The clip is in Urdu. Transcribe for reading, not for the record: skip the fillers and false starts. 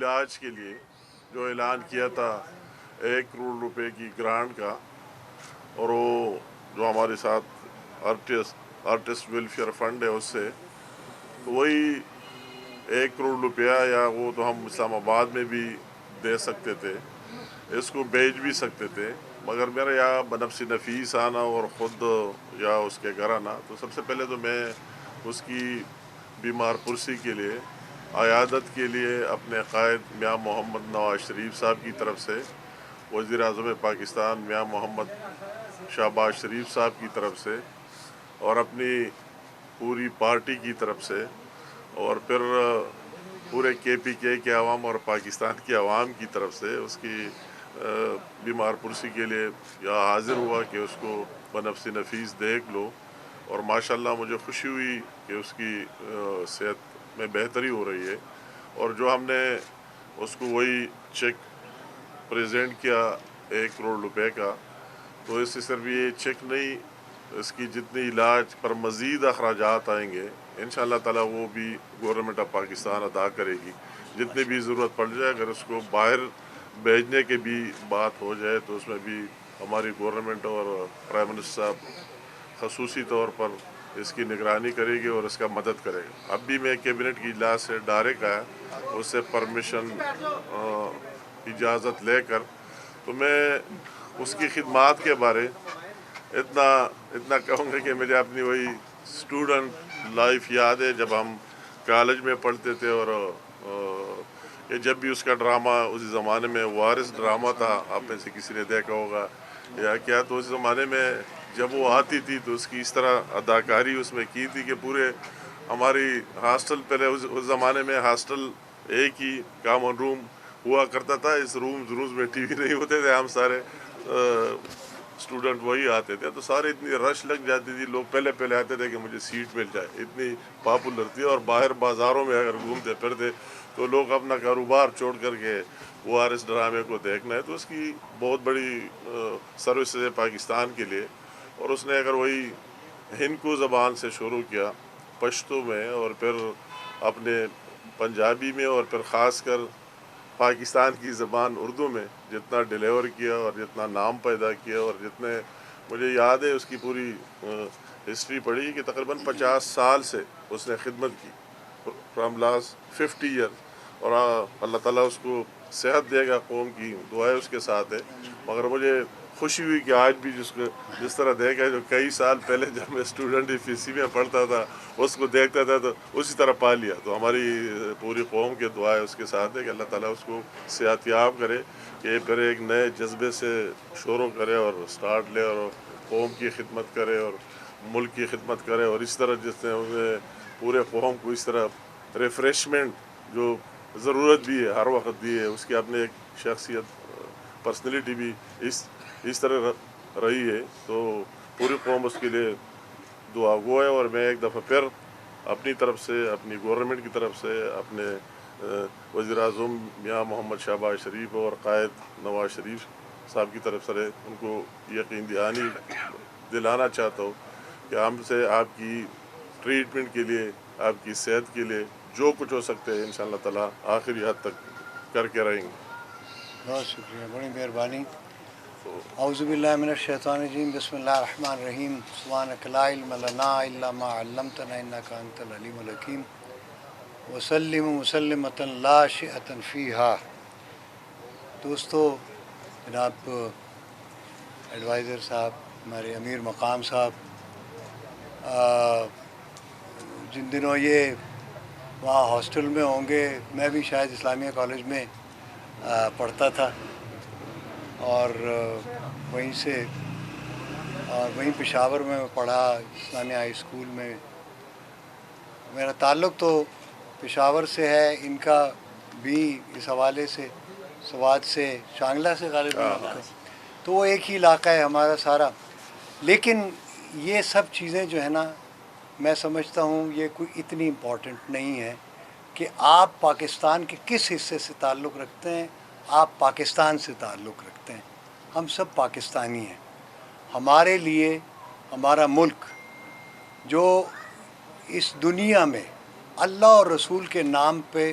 علاج کے لیے جو اعلان کیا تھا 1 کروڑ روپے کی گرانٹ کا، اور وہ جو ہمارے ساتھ آرٹسٹ ویلفیئر فنڈ ہے اس سے، تو وہی 1 کروڑ روپیہ یا وہ تو ہم اسلام آباد میں بھی دے سکتے تھے، اس کو بیچ بھی سکتے تھے، مگر میرا یا بنفس نفیس آنا اور خود یا اس کے گھر آنا، تو سب سے پہلے تو میں اس کی بیمار پرسی کے لیے عیادت کے لیے اپنے قائد میاں محمد نواز شریف صاحب کی طرف سے، وزیر اعظم پاکستان میاں محمد شہباز شریف صاحب کی طرف سے، اور اپنی پوری پارٹی کی طرف سے، اور پھر پورے KPK کے عوام اور پاکستان کے عوام کی طرف سے اس کی بیمار پرسی کے لیے یا حاضر ہوا کہ اس کو بنفس نفیس دیکھ لو، اور ماشاءاللہ مجھے خوشی ہوئی کہ اس کی صحت میں بہتری ہو رہی ہے، اور جو ہم نے اس کو وہی چیک پریزنٹ کیا 1 کروڑ روپے کا، تو اس سے صرف یہ چیک نہیں، اس کی جتنی علاج پر مزید اخراجات آئیں گے انشاءاللہ تعالیٰ وہ بھی گورنمنٹ آف پاکستان ادا کرے گی، جتنی بھی ضرورت پڑ جائے، اگر اس کو باہر بھیجنے کی بھی بات ہو جائے تو اس میں بھی ہماری گورنمنٹ اور پرائم منسٹر صاحب خصوصی طور پر اس کی نگرانی کرے گی اور اس کا مدد کرے گا۔ اب بھی میں کیبنٹ کی اجلاس سے ڈائریکٹ آیا، اس سے پرمیشن اجازت لے کر، تو میں اس کی خدمات کے بارے اتنا کہوں گا کہ مجھے اپنی وہی اسٹوڈنٹ لائف یاد ہے جب ہم کالج میں پڑھتے تھے، اور یہ جب بھی اس کا ڈرامہ اس زمانے میں وارث ڈرامہ تھا، آپ میں سے کسی نے دیکھا ہوگا یا کیا، تو اس زمانے میں جب وہ آتی تھی تو اس کی اس طرح اداکاری اس میں کی تھی کہ پورے ہماری ہاسٹل، پہلے اس زمانے میں ہاسٹل ایک ہی کامن روم ہوا کرتا تھا، اس روم میں TV نہیں ہوتے تھے، ہم سارے اسٹوڈنٹ وہی آتے تھے، تو سارے اتنی رش لگ جاتی تھی، لوگ پہلے آتے تھے کہ مجھے سیٹ مل جائے، اتنی پاپولر تھی، اور باہر بازاروں میں اگر گھومتے پھرتے تو لوگ اپنا کاروبار چھوڑ کر کے وارث ڈرامے کو دیکھنا ہے، تو اس کی بہت بڑی سروس ہے پاکستان کے لیے، اور اس نے اگر وہی ہندکو زبان سے شروع کیا پشتو میں، اور پھر اپنے پنجابی میں، اور پھر خاص کر پاکستان کی زبان اردو میں جتنا ڈیلیور کیا اور جتنا نام پیدا کیا، اور جتنے مجھے یاد ہے اس کی پوری ہسٹری پڑھی کہ تقریباً 50 سال سے اس نے خدمت کی، فرام لاسٹ 50 ایئر، اور اللہ تعالیٰ اس کو صحت دے گا، قوم کی دعائیں اس کے ساتھ ہے، مگر مجھے خوشی ہوئی کہ آج بھی جس طرح دیکھا جو کئی سال پہلے جب میں اسٹوڈنٹ FEC میں پڑھتا تھا اس کو دیکھتا تھا تو اسی طرح پا لیا، تو ہماری پوری قوم کے دعائیں اس کے ساتھ ہے کہ اللہ تعالیٰ اس کو صحت یاب کرے، کہ پھر ایک نئے جذبے سے شروع کرے اور سٹارٹ لے، اور قوم کی خدمت کرے اور ملک کی خدمت کرے، اور اس طرح جس نے انہیں پورے قوم کو اس طرح ریفریشمنٹ جو ضرورت بھی ہے ہر وقت دی ہے، اس کی اپنے ایک شخصیت پرسنلٹی بھی اس طرح رہی ہے، تو پوری قوم اس کے لیے دعا گو ہے، اور میں ایک دفعہ پھر اپنی طرف سے، اپنی گورنمنٹ کی طرف سے، اپنے وزیر اعظم میاں محمد شہباز شریف اور قائد نواز شریف صاحب کی طرف سے ان کو یقین دلانا چاہتا ہوں کہ ہم سے آپ کی ٹریٹمنٹ کے لیے، آپ کی صحت کے لیے جو کچھ ہو سکتے ہیں انشاءاللہ تعالیٰ آخری حد تک کر کے رہیں گے۔ بہت شکریہ، بڑی مہربانی۔ اعوذ باللہ من الشیطان الرجیم، بسم اللہ الرحمن الرحیم، سبحانک لا علم لنا الا ما علمتنا انک انت العلیم الحکیم، وسلم مسلمۃ لا شیئۃ فیہا۔ دوستو، جناب ایڈوائزر صاحب، ہمارے امیر مقام صاحب، جن دنوں یہ وہاں ہاسٹل میں ہوں گے، میں بھی شاید اسلامیہ کالج میں پڑھتا تھا، اور وہیں سے، اور وہیں پشاور میں پڑھا، اسلامیہ ہائی اسکول میں۔ میرا تعلق تو پشاور سے ہے، ان کا بھی اس حوالے سے سوات سے، شانگلہ سے غالباً، تو وہ ایک ہی علاقہ ہے ہمارا سارا۔ لیکن یہ سب چیزیں جو ہے نا، میں سمجھتا ہوں یہ کوئی اتنی امپورٹنٹ نہیں ہے کہ آپ پاکستان کے کس حصے سے تعلق رکھتے ہیں، آپ پاکستان سے تعلق رکھتے ہیں، ہم سب پاکستانی ہیں۔ ہمارے لیے ہمارا ملک جو اس دنیا میں اللہ اور رسول کے نام پہ